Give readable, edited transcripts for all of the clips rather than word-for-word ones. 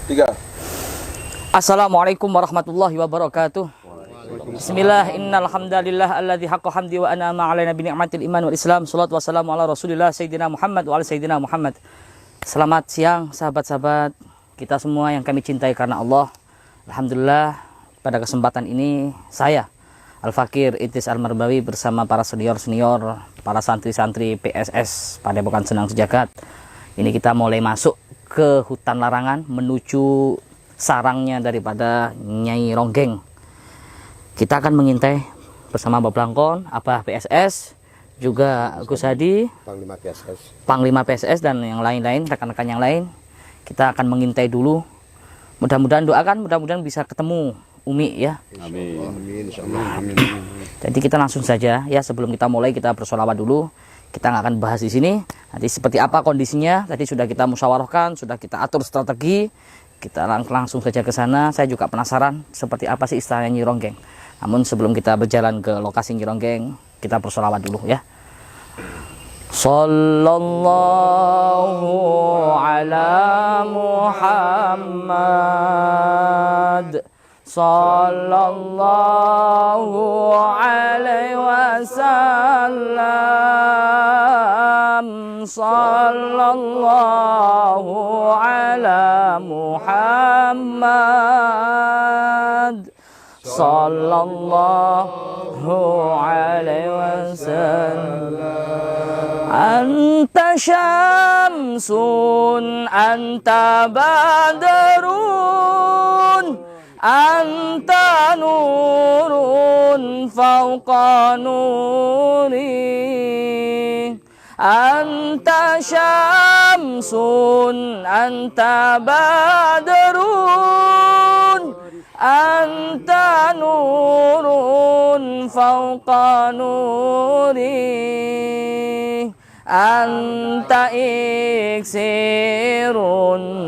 3. Assalamualaikum warahmatullahi wabarakatuh. Bismillah, innal hamdalillah alladzi haqqa hamdi wa an'ama 'alaina bi ni'matil iman wal islam. Shalatu wassalamu ala Rasulillah sayyidina Muhammad wa ala sayyidina Muhammad. Selamat siang sahabat-sahabat kita semua yang kami cintai karena Allah. Alhamdulillah pada kesempatan ini saya Al-Fakir Idris Al-Marbawi bersama para senior-senior, para santri-santri PSS Padepokan Senang Sejagat. Ini kita mulai masuk ke hutan larangan menuju sarangnya daripada Nyai Ronggeng. Kita akan mengintai bersama Bapak Blangkon, Abah PSS, juga Gus Hadi, Panglima PSS dan yang lain-lain, rekan-rekan yang lain. Kita akan mengintai dulu. Mudah-mudahan doakan, mudah-mudahan bisa ketemu Umi ya. Amin. Amin. Jadi kita langsung saja ya, sebelum kita mulai kita bersolawat dulu. Kita nggak akan bahas di sini. Nanti seperti apa kondisinya, tadi sudah kita musyawarahkan, sudah kita atur strategi. Kita langsung saja ke sana. Saya juga penasaran seperti apa sih istilahnya Nyi Ronggeng. Namun sebelum kita berjalan ke lokasi Nyi Ronggeng, kita bersolawat dulu ya. Sallallahu ala Muhammad. Sallallahu alaihi wasallam. Sallallahu ala Muhammad. Sallallahu alaihi wasallam. Anta syamsun, anta badrun, anta nurun fauqa nuri. Anta syamsun, anta badrun, anta nurun fauqa nuri. Anta iksirun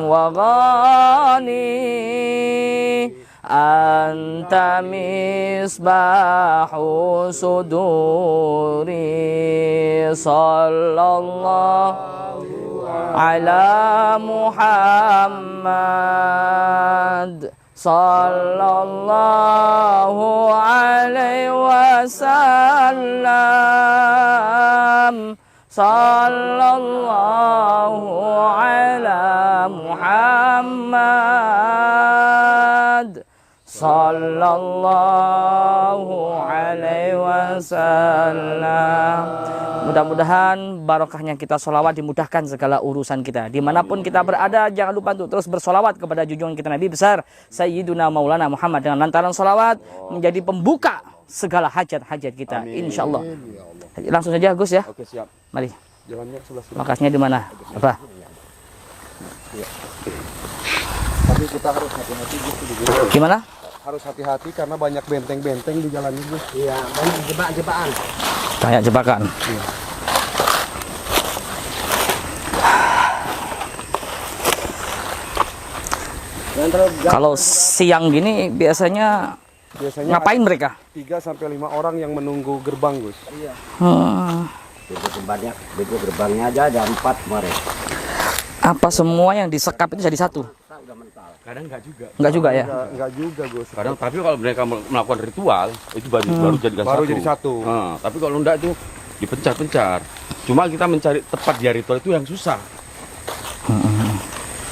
wa ghani, anta misbahu suduri. Sallallahu ala Muhammad. Sallallahu alaihi wasallam. Sallallahu ala Muhammad. Sallallahu alaihi wasallam. Mudah-mudahan barokahnya kita sholawat dimudahkan segala urusan kita. Dimanapun kita berada, jangan lupa untuk terus bersolawat kepada junjungan kita Nabi besar Sayyiduna Maulana Muhammad. Dengan lantaran sholawat menjadi pembuka segala hajat-hajat kita, insya Allah. Langsung saja Gus ya. Oke, siap. Mari. Jalannya sebelah sini. Makasnya di mana? Apa? Ya. Tapi kita harus hati-hati gitu. Gimana? Harus hati-hati karena banyak benteng-benteng di jalan ini. Iya, banyak jebak-jebakan. Kayak jebakan. Iya. Kalau siang gini biasanya ngapain mereka? 3-5 orang yang menunggu gerbang, Gus. Iya. Hmm. Begitu gerbangnya aja ada 4 kemarin. Apa semua yang disekap itu jadi satu? Kadang enggak juga. Enggak juga ya? Enggak juga, Gus. Kadang tapi kalau mereka melakukan ritual itu baru jadi satu. Nah, tapi kalau enggak itu dipencar-pencar. Cuma kita mencari tepat di ritual itu yang susah.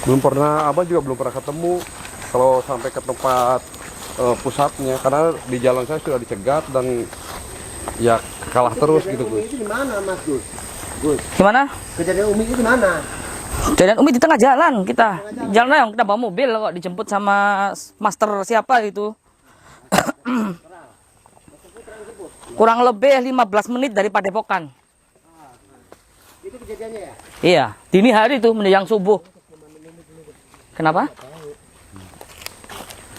Belum pernah, Abah juga belum pernah ketemu kalau sampai ke tempat pusatnya, karena di jalan saya sudah dicegat dan ya kalah terus gitu, Gus. Itu di mana, Mas Gus? Gus, Gimana? kejadian Umi itu di mana? Kejadian Umi di tengah jalan kita. Jalan yang kita bawa mobil kok dijemput sama master siapa itu. Kurang lebih 15 menit dari Padepokan. Itu kejadiannya ya? Iya, dini hari itu menjelang subuh. Kenapa?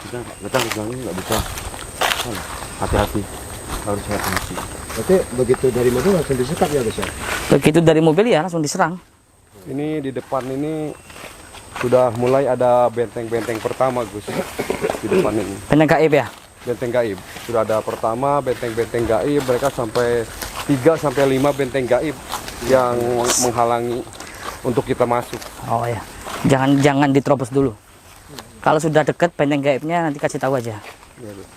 Kita nggak bisa. Hati-hati. Harus hati-hati. Berarti begitu dari mobil langsung disekap ya, Gus ya? Begitu dari mobil ya langsung diserang. Ini di depan ini sudah mulai ada benteng-benteng pertama, Gus. Di depan ini. Benteng gaib ya? Benteng gaib. Sudah ada pertama benteng-benteng gaib, mereka sampai 3-5 benteng gaib yang menghalangi untuk kita masuk. Oh ya. Jangan diterobos dulu. Kalau sudah deket benteng gaibnya nanti kasih tahu aja. Iya, Gus.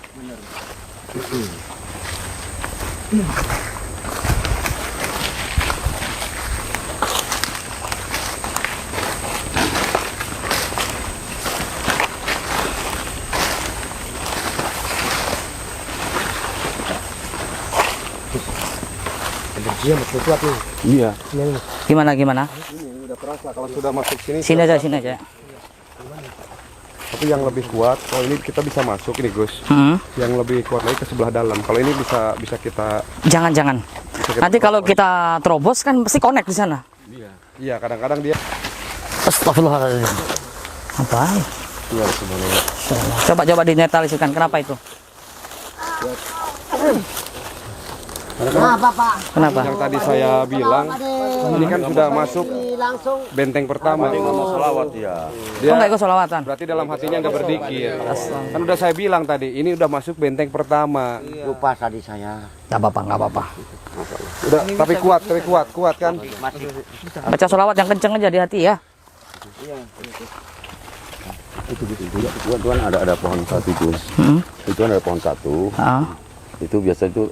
Energi yang masih kuat nih. Iya. Gimana? Ini udah terasa kalau sudah masuk sini. Sini aja. Tapi yang lebih kuat, kalau ini kita bisa masuk ini Gus. Yang lebih kuat lagi ke sebelah dalam. Kalau ini bisa kita. Jangan. Nanti kalau kita terobos kan pasti connect di sana. Iya, kadang-kadang dia. Astagfirullahaladzim. Apa? Iya, sebenarnya. Coba dinetralisirkan. Kenapa itu? Kenapa Pak? Kenapa? Yang tadi saya bilang, ini kan sudah masuk Langsung benteng pertama. Salawat ya. Oh, nggak ikut sholawatan? Berarti dalam hatinya nggak berzikir. Kan udah saya bilang tadi, ini udah masuk benteng pertama. lupa tadi saya. Nggak apa-apa. Udah, tapi kuat kan? Baca sholawat yang kenceng aja di hati ya. Itu kan ada pohon satu itu. Itu kan ada pohon satu. Itu biasa itu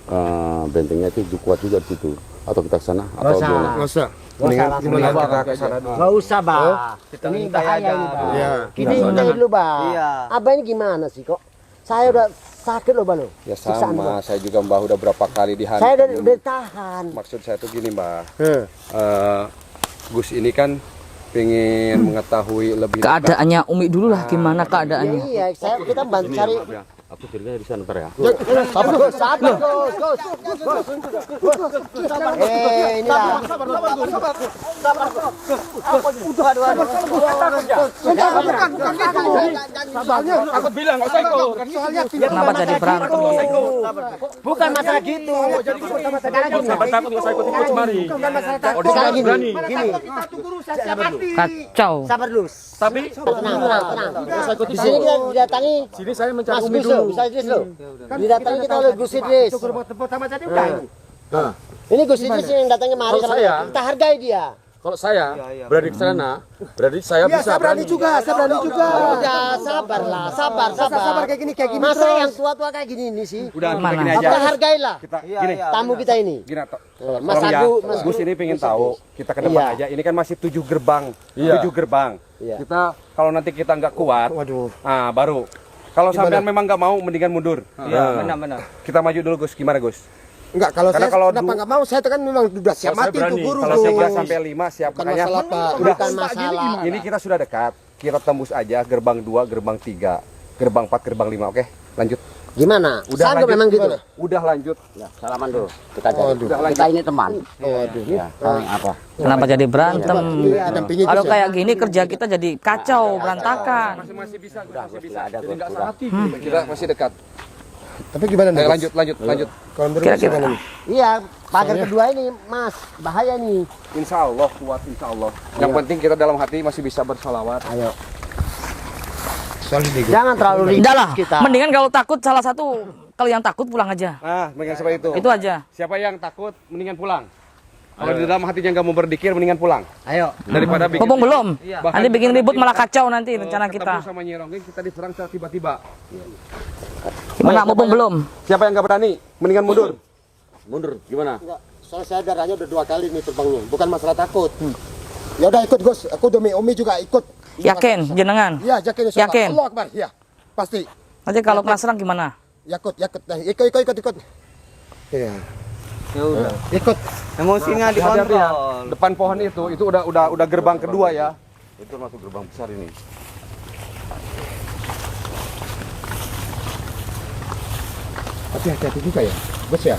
bentengnya itu kuat juga di situ. Atau kita ke sana atau gimana? Nggak usah. Mendingan kita ke sana dulu. Nggak usah, Bah. Ini bahaya ini, Bah. Iya. Ini dulu, Bah. Abah ini gimana sih kok? Saya udah sakit loh, Bah. Ya sama, saya juga Mbah udah berapa kali dihantam. Saya udah tahan. Maksud saya tuh gini Mbah. Gus ini kan pengen mengetahui lebih dekat. Keadaannya Umi dulu lah. Gimana keadaannya? Iya, kita bantu cari. Aku carinya di sana ntar ya. Sabar, Gus. Ini lah. Aku bilang nggak usah ikut. Kenapa jadi berantem? Bukan masalah gitu. Sekarang gini. Sabar takut nggak usah ikut kemari. Sekarang gini. Kacau. Sabar dulu. Tapi Tenang. Di sini kita didatangi. sini saya mencari Mas Umi Gus, dulu. Mas Idris loh. Didatangi kita oleh Gus Idris. Ini Gus Idris yang datangnya mari sama saya. kita hargai dia. Kalau saya berani ke sana, berarti saya bisa berani. Udah, sabar kayak gini. Masa yang tua-tua kayak gini ini sih? Udah Mana? gini aja. Kita hargailah Kita gini. tamu kita ini. Gini Mas tolong ya. Agus, Mas Gus ini pengen tahu kita ke depan Iya. aja. Ini kan masih 7 gerbang. Iya. 7 gerbang. Iya. Kita kalau nanti kita nggak kuat, Waduh. baru. Kalau sampean memang nggak mau, mendingan mundur. Iya, benar. Kita maju dulu Gus. Gimana Gus? Enggak, kalau Karena saya kalau kenapa enggak mau? Saya kan memang sudah siap Kalau saya mati berani. itu guru. Kalau Gus. 3 sampai 5 siap. Bukan Makanya masalah Pak. Bukan masalah. ini kita sudah dekat. Kita tembus aja gerbang 2, gerbang 3, gerbang 4, gerbang 5. Oke, lanjut. Gimana? Udah Sanggup lanjut. memang gitu? Udah lanjut. Salaman dulu. Kita Udah lanjut. ini teman. Waduh. Apa? Kenapa jadi berantem? Iya, dampingi Kalau bisa. kayak gini kerja kita jadi kacau, berantakan. Masih bisa, masih bisa. Ada Jadi nggak salah hati. Kita masih dekat. Tapi gimana nih? Ayo, Gus? lanjut. Kalau menurut Kira-kira. gimana nih? Iya, pagar kedua ini, Mas. Bahaya nih. Insya Allah kuat, insya Allah. Yang penting kita dalam hati masih bisa bersalawat. Ayo. Soalnya nih, Gus. Jangan terlalu Udah ribet lah, kita. mendingan kalau takut salah satu, kalau yang takut pulang aja. Nah, mendingan seperti itu. Itu aja. Siapa yang takut, mendingan pulang. Kalau di dalam hatinya nggak mau berzikir, mendingan pulang. Ayo. Daripada bikin. Mumpung belum, Bahkan nanti bikin kita ribut nanti, malah kacau nanti rencana ketemu kita. sama Nyi Ronggeng, kita diserang secara tiba-tiba. Gimana mumpung belum? Siapa yang nggak berani, mendingan mundur. Mundur, gimana? Enggak, soalnya saya darahnya udah 2 kali nih terbangnya. Bukan masalah takut. Ya udah ikut Gus. Aku demi Umi juga ikut. Yakin, jenengan. Iya, yakin insya Allah. Yakin? Allah Akbar. Iya. Pasti. Nanti kalau kena serang gimana? Yakut. Nah, ikut. Iya. Ya udah. Ikut. Emosinya Hati-hati ya. dikontrol. Depan pohon itu udah gerbang kedua ya. Itu masuk gerbang besar ini. Tapi hati-hati juga ya. Gus ya.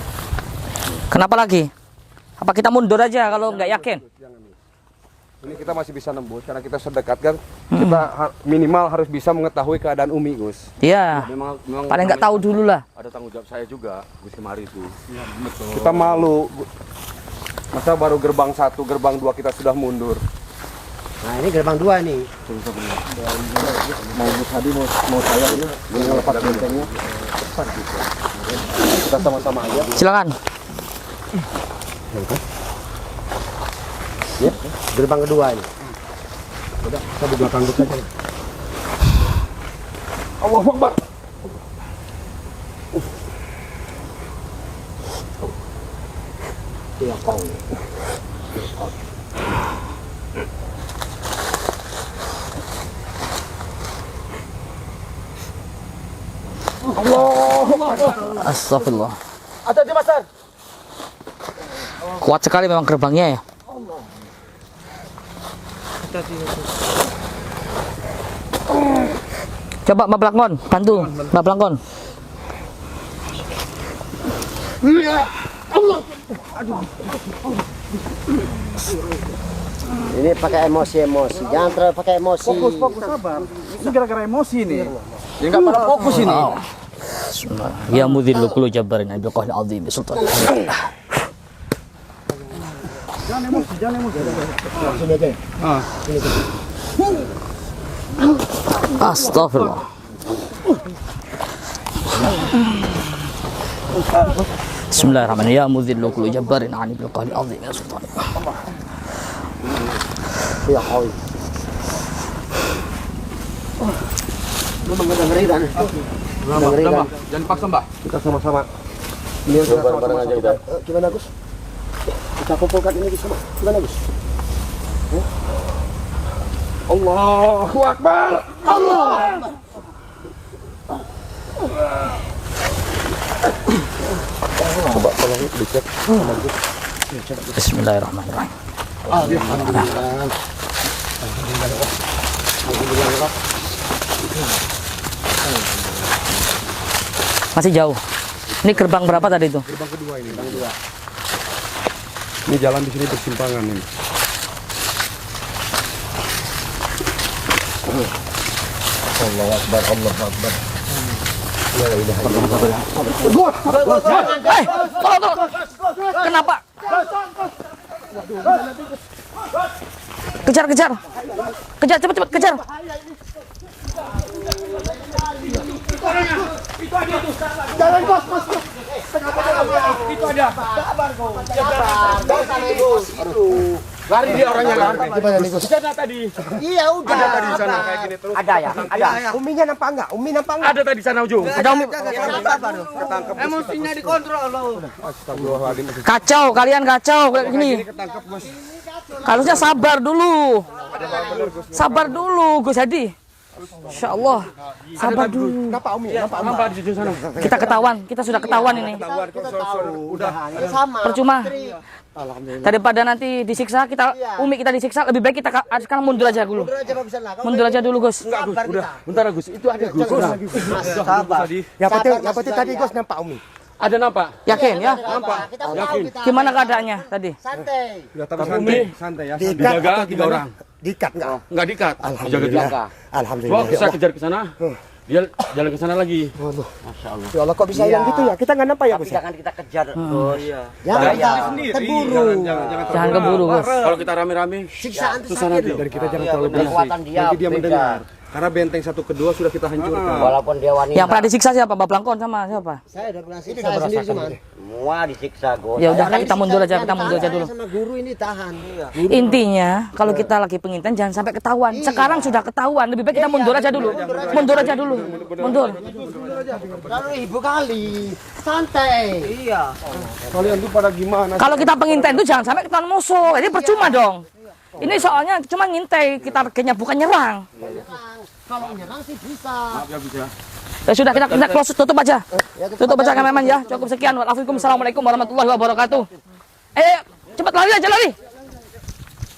Kenapa lagi? Apa kita mundur aja kalau nggak yakin? Ini kita masih bisa nembus karena kita sedekat kan. Kita minimal harus bisa mengetahui keadaan Umi, Gus. Iya. Memang Paling nggak tahu dulu lah. ada tanggung jawab saya juga Gus kemari itu. Kita malu. Masa baru gerbang 1, gerbang 2 kita sudah mundur. Nah, ini gerbang 2 nih. Mau Gus Hadi mau saya ini ngelepas bentengnya. Kita sama-sama aja. Silakan. Ya, gerbang kedua ini. Udah, kita di belakang Gus aja. Allahu Akbar. Ya kau. Astagfirullah. Ada di Masar. Kuat sekali memang gerbangnya ya. Coba Mbak Blangkon, bantu Mbak Blangkon. Ini pakai emosi-emosi. Jangan terlalu pakai emosi. Fokus sabar. Ini gara-gara emosi nih. Ya enggak pada fokus ini. Ya mudhillu kullu jabbarin bil qahri azim sultan. Jangan emosi. Sini aja. Astagfirullah. Bismillahirrahmanirrahim. Ya mudhillu kullu jabbarin bil qahri azim sultan. Ya kau. Memang udah ngeri kan? Ngeri kan? Jangan paksa, Mbak. Kita sama-sama. Ini Coba bareng-bareng aja kita. Gimana Gus? Kita kumpulkan ini semua. Gimana Gus? Allahu Akbar. Coba tolong dicek. Bismillahirrahmanirrahim. Masih jauh. Ini gerbang berapa tadi itu? Gerbang kedua ini. Ini jalan di sini bersimpangan ini. Allahu Akbar, Allahu Akbar. Tolong. Kenapa? Kejar. Kejar cepat kejar. Jangan Gus, Mas. Itu ada. Lari dia orangnya lari. Gimana nih Gus? Ada tadi. Iya udah. Ada tadi di sana kayak gini terus. Ada ya? Ada. Uminya nampak enggak? Umi nampak enggak? Ada tadi sana ujung. Ada Umi. Ketangkep. Emosinya dikontrol loh. Astagfirullahaladzim. Kacau, kalian kacau kayak gini. Ketangkep, Gus. Harusnya sabar dulu. Sabar dulu, Gus Hadi. Insya Allah. Sabar dulu. Nampak Umi? Nampak Nampak di ujung sana. Kita ketahuan, kita sudah ketahuan ini. Ketahuan kok udah. sama. Percuma. Daripada nanti disiksa, Umi kita disiksa, lebih baik kita sekarang mundur aja dulu. Mundur aja dulu, Gus. Enggak, Gus. Udah. Bentar, Gus. Itu ada, Gus. Sabar. Tadi. Yang penting tadi Gus nampak Umi. Ada nampak? Yakin ya? Nampak? Yakin. Gimana keadaannya tadi? Santai. Udah tapi santai ya. Dijaga 3 orang. Diikat enggak? Enggak diikat. Dijaga. Alhamdulillah. Wah, saya kejar ke sana. Dia jalan ke sana lagi. Ya Allah kok bisa hilang gitu ya? Kita nggak nampak ya Gus? Jangan kita kejar. Iya. Jangan kita terburu. Jangan keburu, Gus. Kalau kita rame-rame, Siksaan itu susah nanti. Dan kita jangan terlalu berisik. Kekuatan dia Nanti dia beda. mendengar. Karena benteng 1 ke 2 sudah kita hancurkan. Walaupun dia wanita. Yang pernah disiksa siapa? Mbak Blangkon sama siapa? Saya udah pernah siksa saya sendiri cuman. Semua disiksa, Gus. Ya udah kan kita mundur aja dulu. Sama guru ini tahan. Intinya kalau kita lagi penginten jangan sampai ketahuan. Sekarang sudah ketahuan, lebih baik kita mundur aja dulu. Mundur aja dulu. Mundur. Lalu ibu kali santai. Iya. Kalian tuh pada gimana? Kalau kita penginten itu jangan sampai ketahuan musuh. Ini percuma dong. Ini soalnya cuma ngintai, kita targetnya bukan nyerang. Kalau nyerang sih bisa. Ya bisa. Ya sudah kita close, tutup aja. Tutup aja kameraman ya. Cukup sekian. Waalaikumsalam warahmatullahi wabarakatuh. Cepat lari aja lari.